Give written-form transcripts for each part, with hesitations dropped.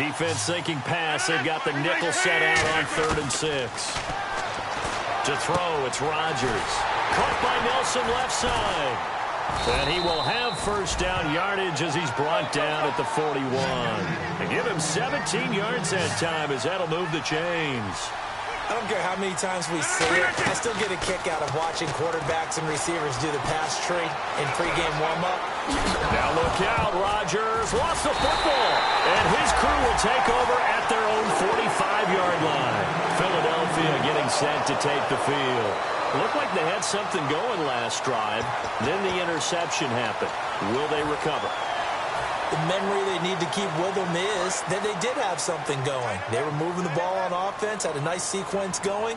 Defense thinking pass. They've got the nickel set out on 3rd and 6. To throw, it's Rodgers. Caught by Nelson left side. And he will have first down yardage as he's brought down at the 41. They give him 17 yards that time as that'll move the chains. I don't care how many times we see it. I still get a kick out of watching quarterbacks and receivers do the pass tree in pregame warm-up. Now look out, Rodgers lost the football. And his crew will take over at their own 45-yard line. Philadelphia getting set to take the field. Looked like they had something going last drive. Then the interception happened. Will they recover? The memory they need to keep with them is that they did have something going. They were moving the ball on offense, had a nice sequence going.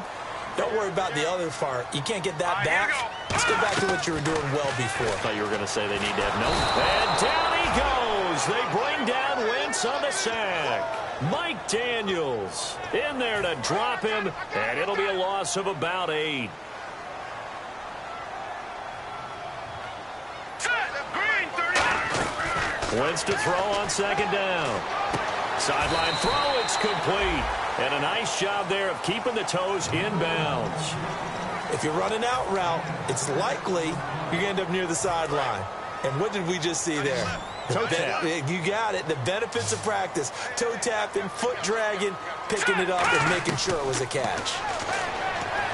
Don't worry about the other part. You can't get that back. Let's go back to what you were doing well before. I thought you were going to say they need to have no. And down he goes. They bring down Wentz on the sack. Mike Daniels in there to drop him, and it'll be a loss of about 8. Wentz to throw on 2nd down. Sideline throw, it's complete. And a nice job there of keeping the toes in bounds. If you're running out route, it's likely you're going to end up near the sideline. And what did we just see there? Toe tap. You got it. The benefits of practice. Toe tapping, foot dragging, picking it up, and making sure it was a catch.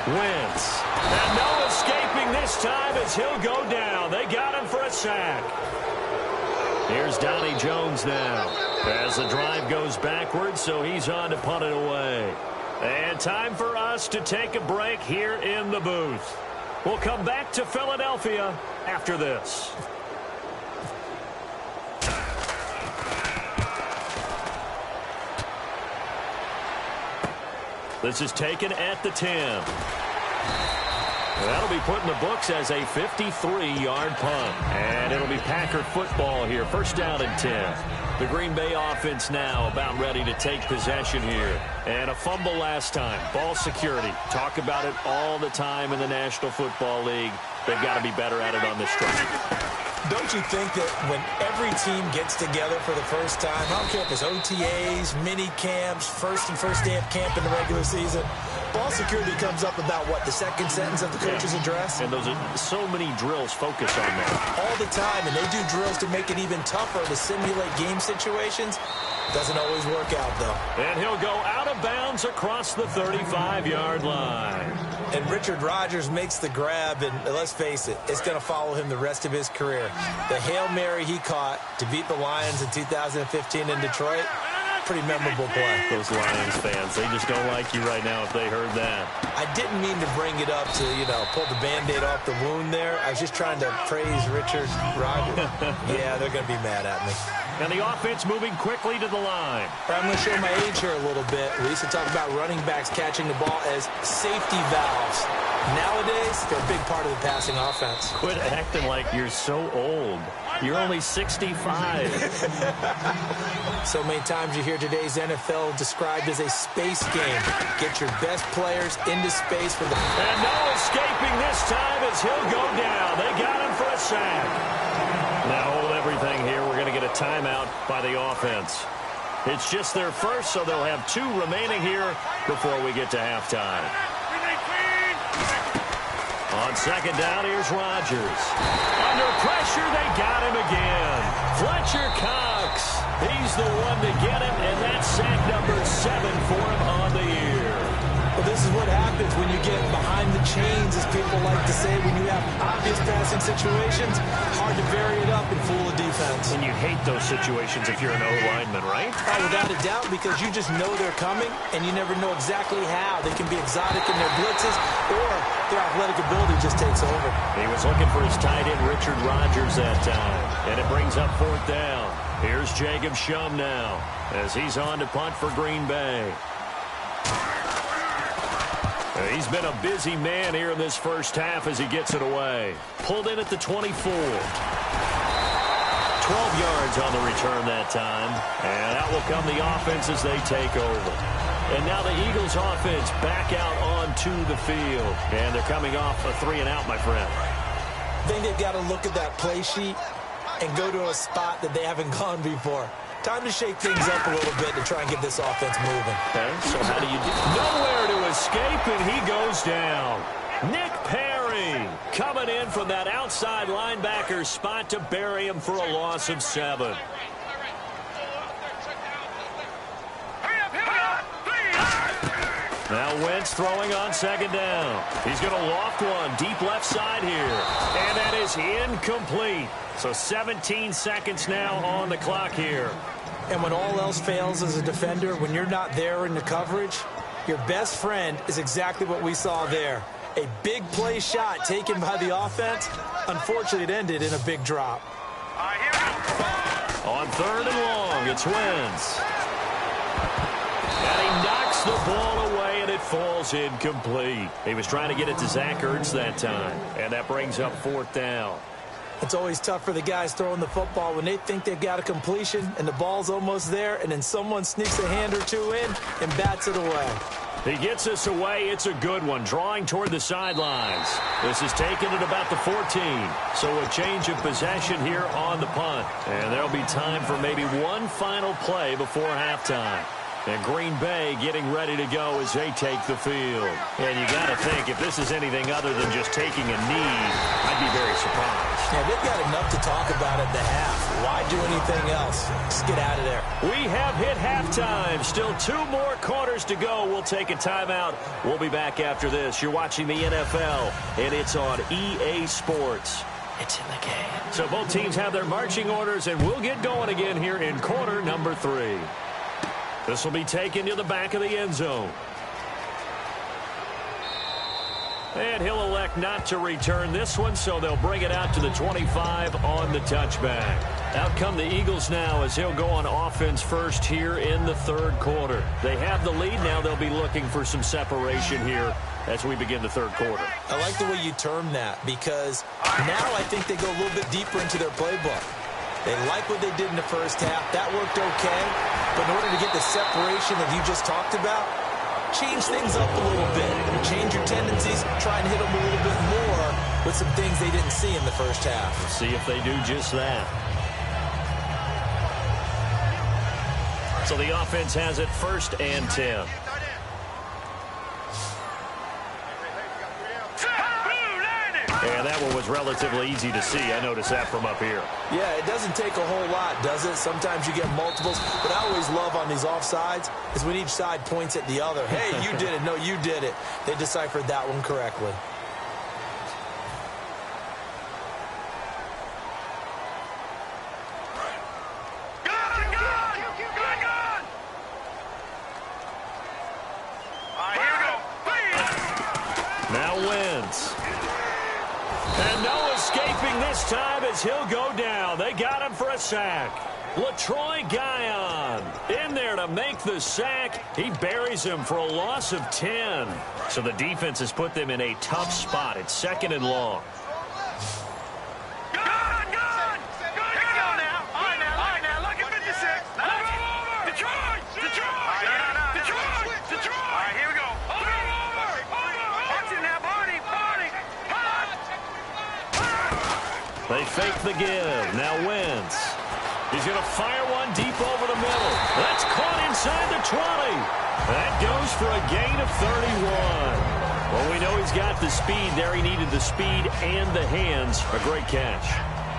Wentz. And no escaping this time as he'll go down. They got him for a sack. Here's Donnie Jones now as the drive goes backwards, so he's on to punt it away. And time for us to take a break here in the booth. We'll come back to Philadelphia after this. This is taken at the 10. That'll be put in the books as a 53-yard punt. And it'll be Packer football here. First down and 10. The Green Bay offense now about ready to take possession here. And a fumble last time. Ball security. Talk about it all the time in the National Football League. They've got to be better at it on this drive. Don't you think that when every team gets together for the first time, I don't care if it's OTAs, mini camps, first day of camp in the regular season, ball security comes up about, what, the second sentence of the coach's address? And those are so many drills focus on that. All the time, and they do drills to make it even tougher to simulate game situations. Doesn't always work out, though. And he'll go out of bounds across the 35-yard line. And Richard Rodgers makes the grab, and let's face it, it's going to follow him the rest of his career. The Hail Mary he caught to beat the Lions in 2015 in Detroit, pretty memorable play. Those Lions fans, they just don't like you right now if they heard that. I didn't mean to bring it up to, pull the Band-Aid off the wound there. I was just trying to praise Richard Rodgers. Yeah, they're going to be mad at me. And the offense moving quickly to the line. I'm going to show my age here a little bit. We used to talk about running backs catching the ball as safety valves. Nowadays, they're a big part of the passing offense. Quit acting like you're so old. You're only 65. So many times you hear today's NFL described as a space game. Get your best players into space for the... And no escaping this time as he'll go down. They got him for a sack. Now hold everything here. We're going to get a timeout by the offense. It's just their first, so they'll have 2 remaining here before we get to halftime. On 2nd down, here's Rodgers. Under pressure, they got him again. Fletcher Cox. He's the one to get him, and that's sack number 7 for him on the year. Well, this is what happens when you get behind the chains, as people like to say, when you have obvious passing situations. Hard to vary it up and fool a defense. And you hate those situations if you're an O-lineman, right? Oh, without a doubt, because you just know they're coming, and you never know exactly how. They can be exotic in their blitzes, or their athletic ability just takes over. He was looking for his tight end, Richard Rodgers, that time. And it brings up 4th down. Here's Jacob Shum now, as he's on to punt for Green Bay. He's been a busy man here in this first half as he gets it away. Pulled in at the 24. 12 yards on the return that time. And out will come the offense as they take over. And now the Eagles offense back out onto the field. And they're coming off a 3-and-out, my friend. I think they've got to look at that play sheet and go to a spot that they haven't gone before. Time to shake things up a little bit to try and get this offense moving. Okay, so how do you do? Nowhere to escape, and he goes down. Nick Perry coming in from that outside linebacker spot to bury him for a loss of 7. Now Wentz throwing on second down. He's going to loft one deep left side here. And that is incomplete. So 17 seconds now on the clock here. And when all else fails as a defender, when you're not there in the coverage, your best friend is exactly what we saw there. A big play shot taken by the offense. Unfortunately, it ended in a big drop. On 3rd and long, it's Wentz. And he knocks the ball away, and it falls incomplete. He was trying to get it to Zach Ertz that time, and that brings up 4th down. It's always tough for the guys throwing the football when they think they've got a completion and the ball's almost there, and then someone sneaks a hand or two in and bats it away. He gets us away. It's a good one, drawing toward the sidelines. This is taken at about the 14. So a change of possession here on the punt. And there'll be time for maybe one final play before halftime. And Green Bay getting ready to go as they take the field. And you got to think, if this is anything other than just taking a knee, I'd be very surprised. Yeah, they've got enough to talk about at the half. Why do anything else? Just get out of there. We have hit halftime. Still 2 more quarters to go. We'll take a timeout. We'll be back after this. You're watching the NFL, and it's on EA Sports. It's in the game. So both teams have their marching orders, and we'll get going again here in quarter number 3. This will be taken to the back of the end zone. And he'll elect not to return this one, so they'll bring it out to the 25 on the touchback. Out come the Eagles now as he'll go on offense first here in the 3rd quarter. They have the lead. Now they'll be looking for some separation here as we begin the 3rd quarter. I like the way you term that because now I think they go a little bit deeper into their playbook. They like what they did in the first half. That worked okay. But in order to get the separation that you just talked about, change things up a little bit. Change your tendencies. Try and hit them a little bit more with some things they didn't see in the first half. See if they do just that. So the offense has it 1st and 10. And that one was relatively easy to see. I noticed that from up here. Yeah, it doesn't take a whole lot, does it? Sometimes you get multiples. But I always love on these offsides is when each side points at the other. Hey, you did it. No, you did it. They deciphered that one correctly. This time as he'll go down. They got him for a sack. LaTroy Guion in there to make the sack. He buries him for a loss of 10. So the defense has put them in a tough spot. It's 2nd and long. They fake the give. Now Wentz. He's going to fire one deep over the middle. That's caught inside the 20. That goes for a gain of 31. Well, we know he's got the speed there. He needed the speed and the hands. A great catch.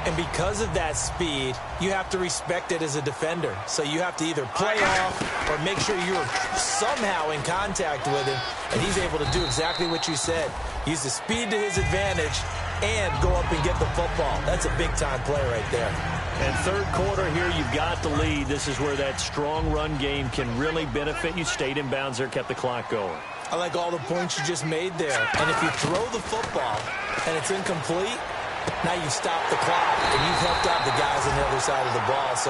And because of that speed, you have to respect it as a defender. So you have to either play off or make sure you're somehow in contact with him. And he's able to do exactly what you said. Use the speed to his advantage and go up and get the football. That's a big-time play right there. And 3rd quarter here, you've got the lead. This is where that strong run game can really benefit you. Stayed in bounds there, kept the clock going. I like all the points you just made there. And if you throw the football and it's incomplete, now you've stopped the clock and you've helped out the guys on the other side of the ball. So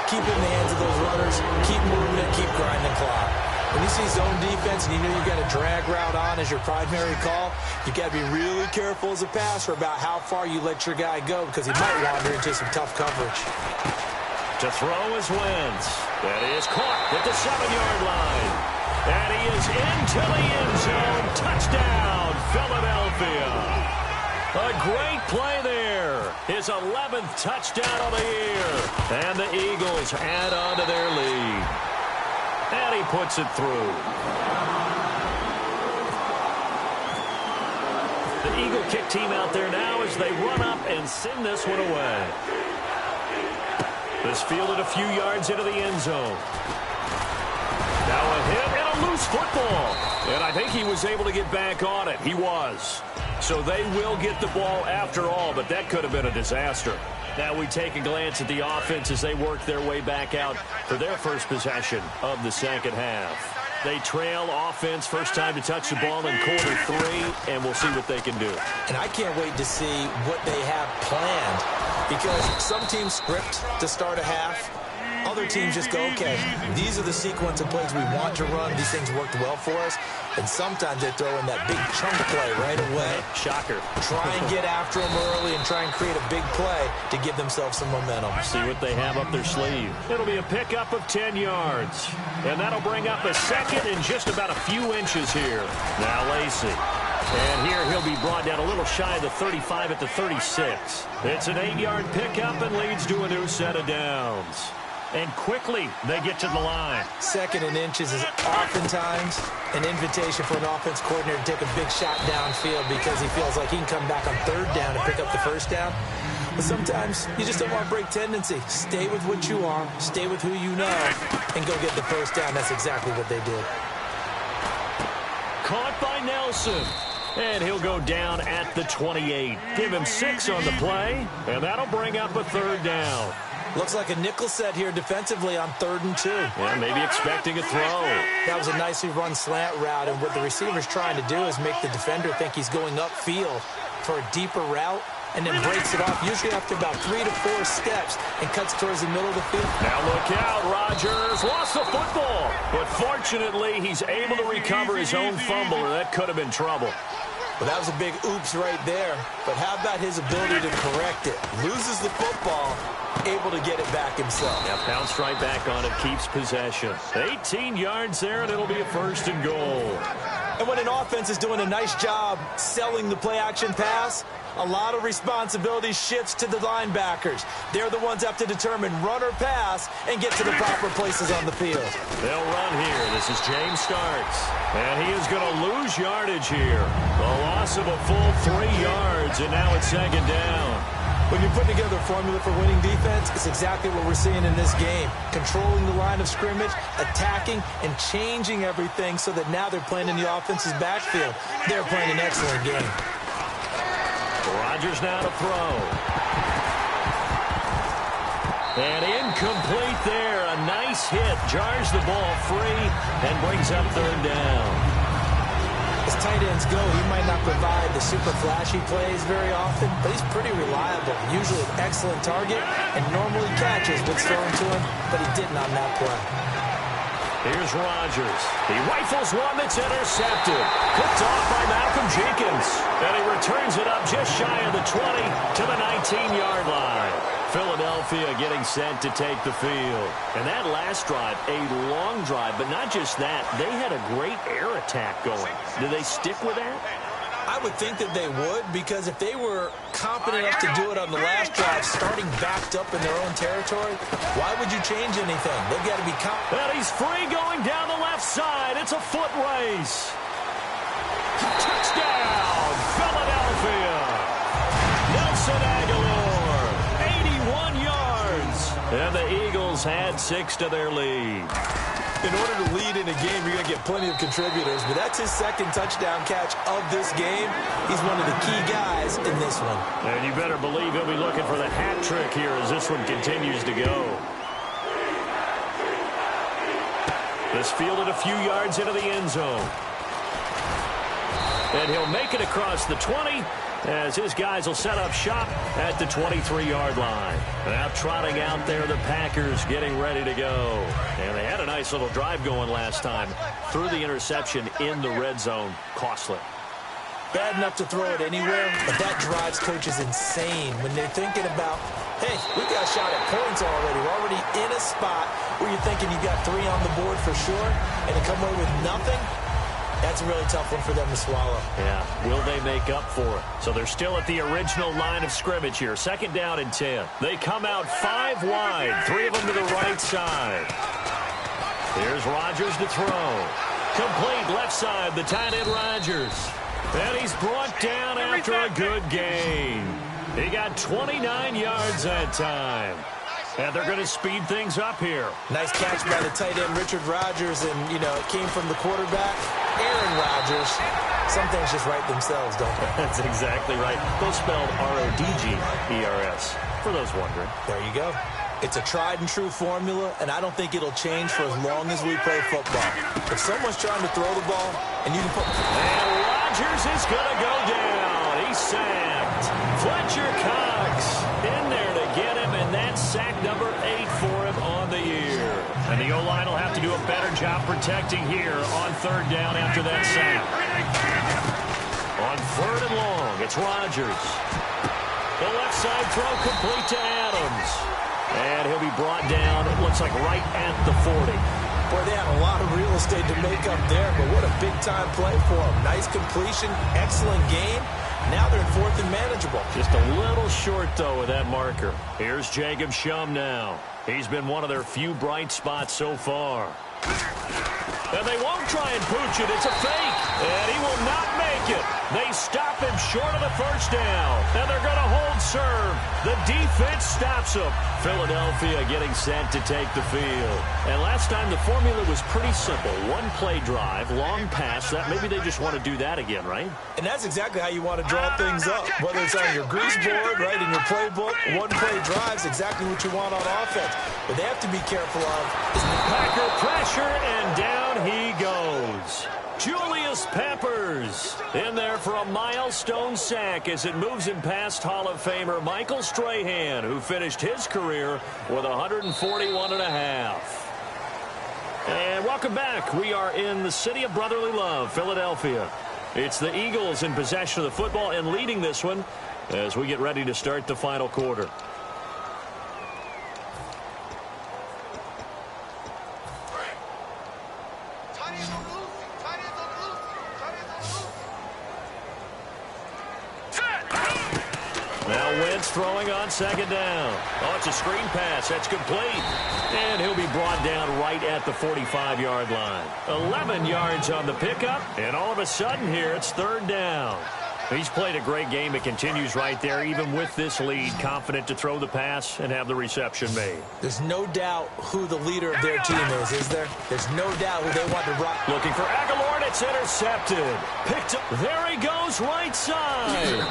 keep it in the hands of those runners, keep moving it, keep grinding clock. When you see zone defense and you know you've got a drag route on as your primary call, you got to be really careful as a passer about how far you let your guy go because he might wander into some tough coverage. To throw is Wentz. That is caught at the 7-yard line. And he is into the end zone. Touchdown, Philadelphia. A great play there. His 11th touchdown of the year. And the Eagles add on to their lead. And he puts it through. The Eagle kick team out there now as they run up and send this one away. This fielded a few yards into the end zone. Now a hit and a loose football. And I think he was able to get back on it. He was. So they will get the ball after all, but that could have been a disaster. Now we take a glance at the offense as they work their way back out for their first possession of the second half. They trail offense, first time to touch the ball in quarter 3, and we'll see what they can do. And I can't wait to see what they have planned, because some teams script to start a half. Other teams just go, okay, these are the sequence of plays we want to run. These things worked well for us. And sometimes they throw in that big chunk play right away. Shocker. Try and get after them early and try and create a big play to give themselves some momentum. See what they have up their sleeve. It'll be a pickup of 10 yards. And that'll bring up a second and just about a few inches here. Now Lacey. And here he'll be brought down a little shy of the 35 at the 36. It's an 8-yard pickup and leads to a new set of downs. And quickly, they get to the line. Second and inches is oftentimes an invitation for an offense coordinator to take a big shot downfield because he feels like he can come back on third down and pick up the first down. But sometimes you just don't want to break tendency. Stay with what you are, stay with who you know, and go get the first down. That's exactly what they did. Caught by Nelson. And he'll go down at the 28. Give him 6 on the play, and that'll bring up a third down. Looks like a nickel set here defensively on 3rd and 2. Yeah, maybe expecting a throw. That was a nicely run slant route, and what the receiver's trying to do is make the defender think he's going upfield for a deeper route, and then breaks it off, usually after about 3 to 4 steps, and cuts towards the middle of the field. Now look out, Rodgers lost the football. But fortunately, he's able to recover his own fumble, or that could have been trouble. Well, that was a big oops right there. But how about his ability to correct it? Loses the football, able to get it back himself. Yeah, pounced right back on it, keeps possession. 18 yards there, and it'll be a 1st and goal. And when an offense is doing a nice job selling the play-action pass, a lot of responsibility shifts to the linebackers. They're the ones that have to determine run or pass and get to the proper places on the field. They'll run here. This is James Starks. And he is going to lose yardage here. A loss of a full 3 yards, and now it's 2nd down. When you're putting together a formula for winning defense, it's exactly what we're seeing in this game. Controlling the line of scrimmage, attacking, and changing everything so that now they're playing in the offense's backfield. They're playing an excellent game. Rodgers now to throw. And incomplete there. A nice hit. Jars the ball free and brings up 3rd down. As tight ends go, he might not provide the super flashy plays very often, but he's pretty reliable. Usually an excellent target and normally catches what's thrown to him, but he didn't on that play. Here's Rodgers. He rifles one that's intercepted. Picked off by Malcolm Jenkins. And he returns it up just shy of the 20 to the 19-yard line. Philadelphia getting set to take the field. And that last drive, a long drive, but not just that. They had a great air attack going. Do they stick with that? I would think that they would, because if they were confident enough to do it on the last drive, starting backed up in their own territory, why would you change anything? They've got to be confident. And he's free going down the left side. It's a foot race. Touchdown, Philadelphia. Nelson Aguilar, 81 yards. And the Eagles had 6 to their lead. In order to lead in a game, you're going to get plenty of contributors, but that's his 2nd touchdown catch of this game. He's one of the key guys in this one. And you better believe he'll be looking for the hat trick here as this one continues to go. This fielded a few yards into the end zone. And he'll make it across the 20 as his guys will set up shop at the 23-yard line. Now trotting out there, the Packers getting ready to go. And they had a nice little drive going last time. Threw the interception in the red zone. Costly. Bad enough to throw it anywhere, but that drives coaches insane when they're thinking about, hey, we got a shot at points already. We're already in a spot where you're thinking you got 3 on the board for sure, and to come away with nothing, That's a really tough one for them to swallow. Yeah, will they make up for it? So they're still at the original line of scrimmage here. 2nd down and 10. They come out 5 wide, 3 of them to the right side. Here's Rodgers to throw. Complete left side, the tight end Rodgers. And he's brought down after a good gain. He got 29 yards that time. And they're going to speed things up here. Nice catch by the tight end, Richard Rodgers. And, you know, it came from the quarterback, Aaron Rodgers. Some things just write themselves, don't they? That's exactly right. Those spelled R-O-D-G-E-R-S, for those wondering. There you go. It's a tried-and-true formula, and I don't think it'll change for as long as we play football. If someone's trying to throw the ball, and you can put... And Rodgers is going to go down. He's sacked. Fletcher Cox in there to get him, and that's sack number 8 for him on the year. And the O-line will have to do a better job protecting here on 3rd down after that sack. On 3rd and long, it's Rodgers. The left side throw complete to Adams. And he'll be brought down, it looks like right at the 40. Boy, they had a lot of real estate to make up there, but what a big-time play for them. Nice completion, excellent game. Now they're in 4th and manageable. Just a little short, though, with that marker. Here's Jacob Shum now. He's been one of their few bright spots so far. And they won't try and pooch it. It's a fake. And he will not make it. They stop him short of the 1st down. And they're going to hold serve. The defense stops him. Philadelphia getting set to take the field. And last time the formula was pretty simple. 1-play drive, long pass. That maybe they just want to do that again, right? And that's exactly how you want to draw things up. Whether it's on your grease board, right, in your playbook, 1-play drives exactly what you want on offense. But they have to be careful of is Packer pressure, and down he goes. Julius Peppers in there for a milestone sack as it moves him past Hall of Famer Michael Strahan, who finished his career with 141.5. And welcome back. We are in the city of brotherly love, Philadelphia. It's the Eagles in possession of the football and leading this one as we get ready to start the final quarter. Throwing on 2nd down. Oh, it's a screen pass. That's complete. And he'll be brought down right at the 45-yard line. 11 yards on the pickup. And all of a sudden here, it's 3rd down. He's played a great game. It continues right there, even with this lead. Confident to throw the pass and have the reception made. There's no doubt who the leader of their team is there? There's no doubt who they want to rock. Looking for Aguilar, and it's intercepted. Picked up. There he goes, right side. And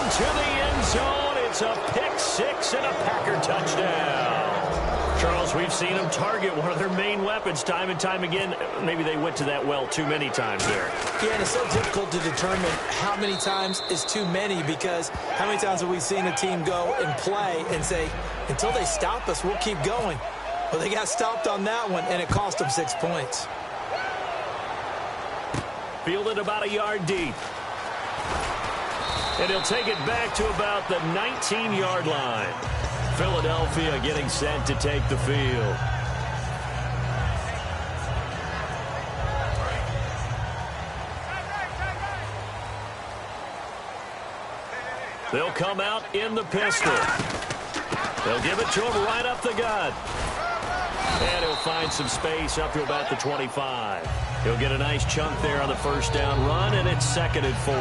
into the end zone. It's a pick 6 and a Packer touchdown. Charles, we've seen them target one of their main weapons time and time again. Maybe they went to that well too many times there. Yeah, and it's so difficult to determine how many times is too many, because how many times have we seen a team go and play and say, until they stop us, we'll keep going. Well, they got stopped on that one, and it cost them 6 points. Fielded about a yard deep. And he'll take it back to about the 19-yard line. Philadelphia getting set to take the field. They'll come out in the pistol. They'll give it to him right up the gut. And he'll find some space up to about the 25. He'll get a nice chunk there on the 1st down run, and it's 2nd and 4.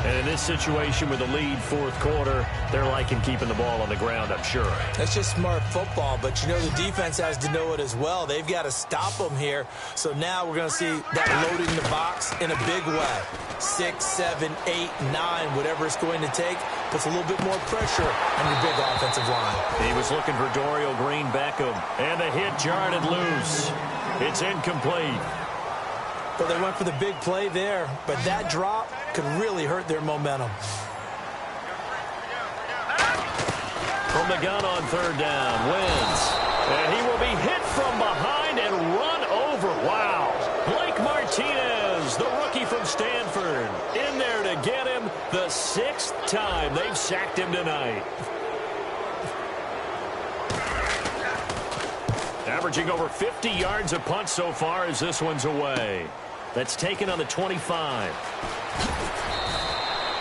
And in this situation with the lead 4th quarter, they're liking keeping the ball on the ground, I'm sure. That's just smart football, but you know the defense has to know it as well. They've got to stop them here. So now we're going to see that loading the box in a big way. 6, 7, 8, 9, whatever it's going to take, puts a little bit more pressure on your big offensive line. He was looking for Dorial Green-Beckham, and the hit jarred it loose. It's incomplete. But they went for the big play there, but that drop could really hurt their momentum. From the gun on 3rd down, Wentz. And he will be hit from behind and run over. Wow. Blake Martinez, the rookie from Stanford, in there to get him the 6th time they've sacked him tonight. Averaging over 50 yards a punt so far as this one's away. That's taken on the 25.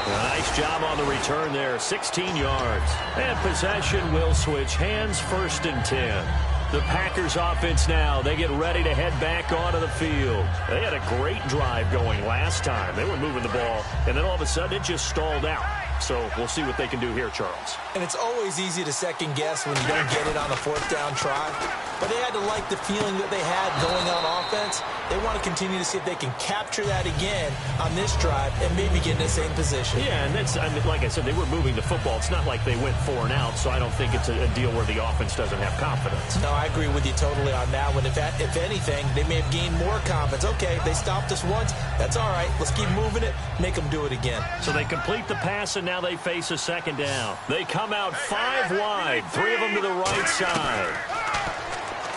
Nice job on the return there, 16 yards. And possession will switch hands, 1st and 10. The Packers offense now, they get ready to head back onto the field. They had a great drive going last time. They were moving the ball, and then all of a sudden it just stalled out. So we'll see what they can do here, Charles. And it's always easy to second guess when you don't get it on a 4th down try. But they had to like the feeling that they had going on offense. They want to continue to see if they can capture that again on this drive and maybe get in the same position. Yeah, and that's, like I said, they were moving the football. It's not like they went 4 and out, so I don't think it's a deal where the offense doesn't have confidence. No, I agree with you totally on that one. If anything, they may have gained more confidence. Okay, they stopped us once. That's all right. Let's keep moving it. Make them do it again. So they complete the pass, and now they face a 2nd down. They come out 5 wide, 3 of them to the right side.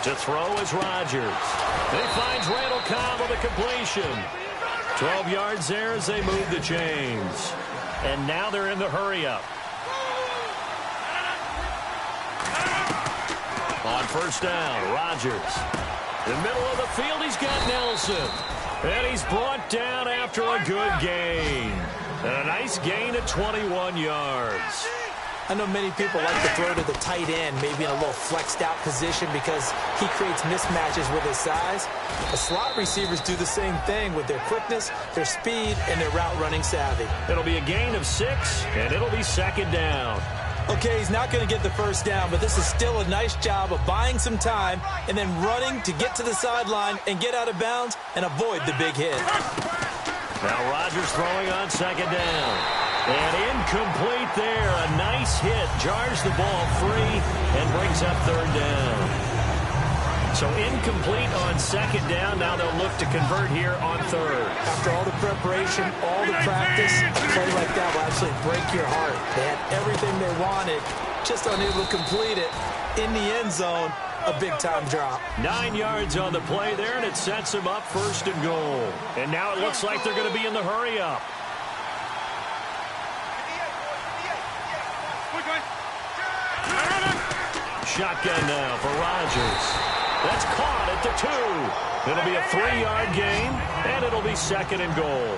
To throw is Rodgers. They finds Randall Cobb with a completion. 12 yards there as they move the chains. And now they're in the hurry-up. On 1st down, Rodgers. In the middle of the field, he's got Nelson. And he's brought down after a good gain. And a nice gain of 21 yards. I know many people like to throw to the tight end, maybe in a little flexed out position because he creates mismatches with his size. The slot receivers do the same thing with their quickness, their speed, and their route running savvy. It'll be a gain of 6, and it'll be 2nd down. Okay, he's not going to get the 1st down, but this is still a nice job of buying some time and then running to get to the sideline and get out of bounds and avoid the big hit. Now Rodgers throwing on 2nd down. And incomplete there. A nice hit. Jars the ball free and brings up 3rd down. So incomplete on 2nd down. Now they'll look to convert here on 3rd. After all the preparation, all the practice, a play like that will absolutely break your heart. They had everything they wanted, just unable to complete it. In the end zone, a big-time drop. 9 yards on the play there, and it sets them up 1st and goal. And now it looks like they're going to be in the hurry-up. Shotgun now for Rodgers. That's caught at the 2. It'll be a 3-yard gain, and it'll be 2nd and goal.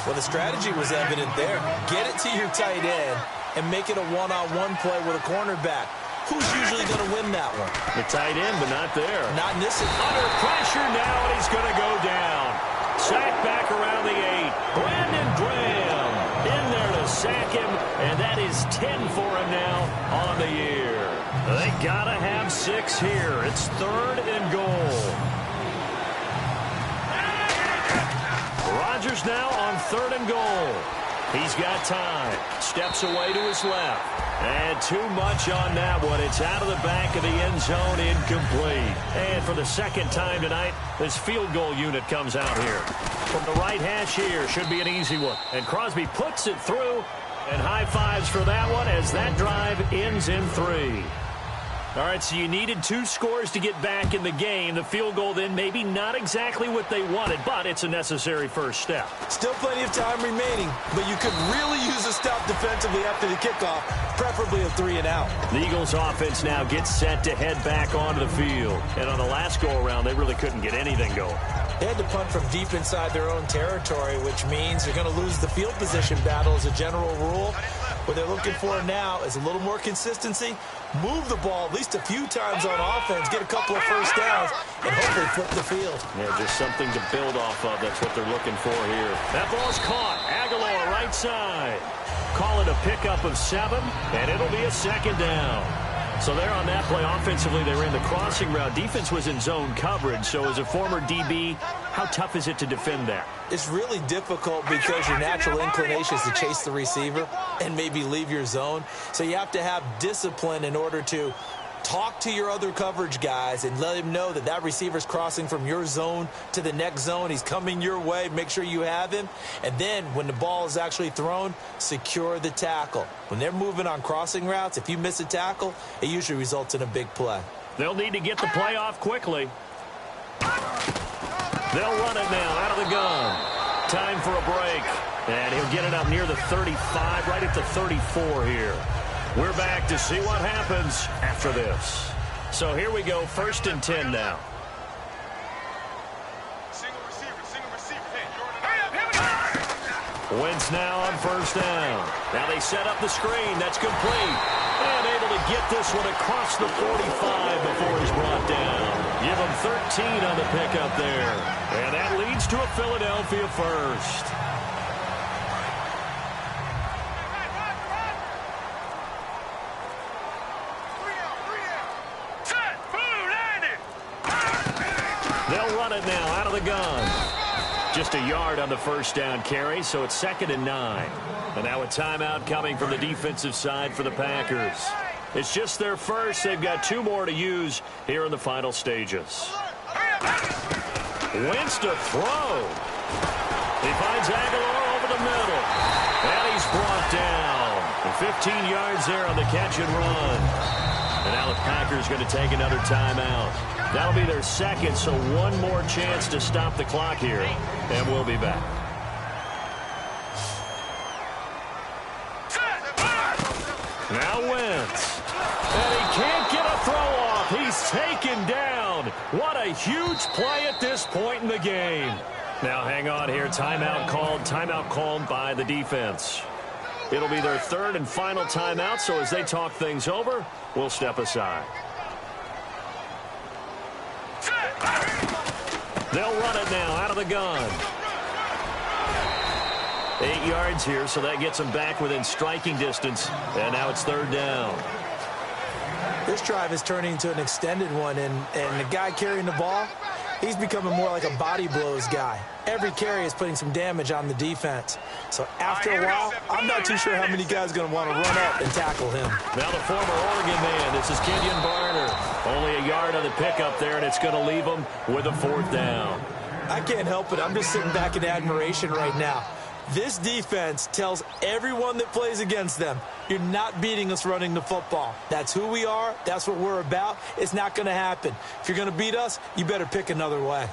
Well, the strategy was evident there. Get it to your tight end and make it a one-on-one play with a cornerback. Who's usually going to win that one? The tight end, but not there. Not in this. Under pressure now, and he's going to go down. Sacked back around the 8. Brandon Graham in there to sack him, and that is 10 for him now on the year. They got to have 6 here. It's 3rd and goal. Rodgers now on 3rd and goal. He's got time. Steps away to his left. And too much on that one. It's out of the back of the end zone, incomplete. And for the 2nd time tonight, this field goal unit comes out here. From the right hash here, should be an easy one. And Crosby puts it through. And high fives for that one as that drive ends in 3. All right, so you needed 2 scores to get back in the game. The field goal then maybe not exactly what they wanted, but it's a necessary first step. Still plenty of time remaining, but you could really use a stop defensively after the kickoff, preferably a 3 and out. The Eagles offense now gets set to head back onto the field. And on the last go-around, they really couldn't get anything going. They had to punt from deep inside their own territory, which means they're going to lose the field position battle as a general rule. What they're looking for now is a little more consistency, move the ball at least a few times on offense, get a couple of 1st downs, and hopefully flip the field. Yeah, just something to build off of. That's what they're looking for here. That ball's caught. Aguilar right side. Call it a pickup of 7, and it'll be a 2nd down. So there on that play, offensively, they ran the crossing route. Defense was in zone coverage, so as a former DB, how tough is it to defend that? It's really difficult because your natural inclination is to chase the receiver and maybe leave your zone. So you have to have discipline in order to talk to your other coverage guys and let him know that that receiver's crossing from your zone to the next zone. He's coming your way. Make sure you have him. And then when the ball is actually thrown, secure the tackle. When they're moving on crossing routes, if you miss a tackle, it usually results in a big play. They'll need to get the play off quickly. They'll run it now out of the gun. Time for a break. And he'll get it up near the 35, right at the 34 here. We're back to see what happens after this. So here we go, 1st and 10 now. Single receiver, hey. Wentz now on first down. Now they set up the screen. That's complete. And able to get this one across the 45 before he's brought down. Give him 13 on the pickup there. And that leads to a Philadelphia first. They'll run it now out of the gun. Just a yard on the first down carry, so it's 2nd and 9. And now a timeout coming from the defensive side for the Packers. It's just their first. They've got 2 more to use here in the final stages. Wentz to throw. He finds Aguilar over the middle. And he's brought down. And 15 yards there on the catch and run. And now the Packers going to take another timeout. That'll be their second, so one more chance to stop the clock here. And we'll be back. Now Wentz. And he can't get a throw off. He's taken down. What a huge play at this point in the game. Now hang on here. Timeout called by the defense. It'll be their 3rd and final timeout, so as they talk things over, we'll step aside. They'll run it now out of the gun. 8 yards here, so that gets them back within striking distance. And now it's 3rd down. This drive is turning into an extended one, and the guy carrying the ball, he's becoming more like a body blows guy. Every carry is putting some damage on the defense. So after a while, I'm not too sure how many guys are going to want to run up and tackle him. Now the former Oregon man, this is Kenyon Barner. Only a yard on the pickup there, and it's going to leave him with a 4th down. I can't help it. I'm just sitting back in admiration right now. This defense tells everyone that plays against them, you're not beating us running the football. That's who we are. That's what we're about. It's not going to happen. If you're going to beat us, you better pick another way.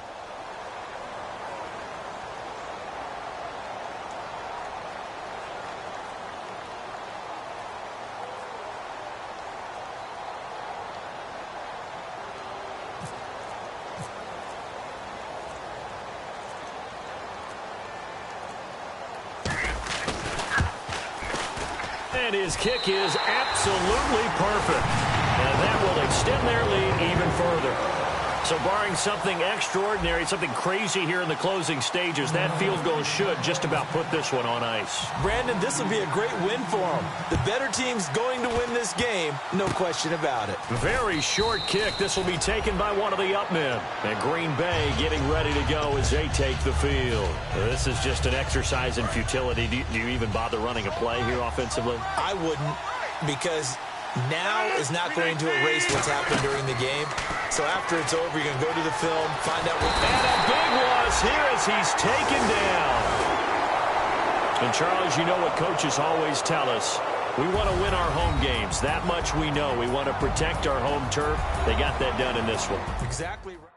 And his kick is absolutely perfect. And that will extend their lead even further. So barring something extraordinary, something crazy here in the closing stages, that field goal should just about put this one on ice. Brandon, this will be a great win for them. The better team's going to win this game, no question about it. Very short kick. This will be taken by one of the up men. And Green Bay getting ready to go as they take the field. This is just an exercise in futility. Do you even bother running a play here offensively? I wouldn't, because now is not going to erase what's happened during the game. So after it's over, you're going to go to the film, find out what... And a big loss here as he's taken down. And, Charles, you know what coaches always tell us. We want to win our home games. That much we know. We want to protect our home turf. They got that done in this one. Exactly right.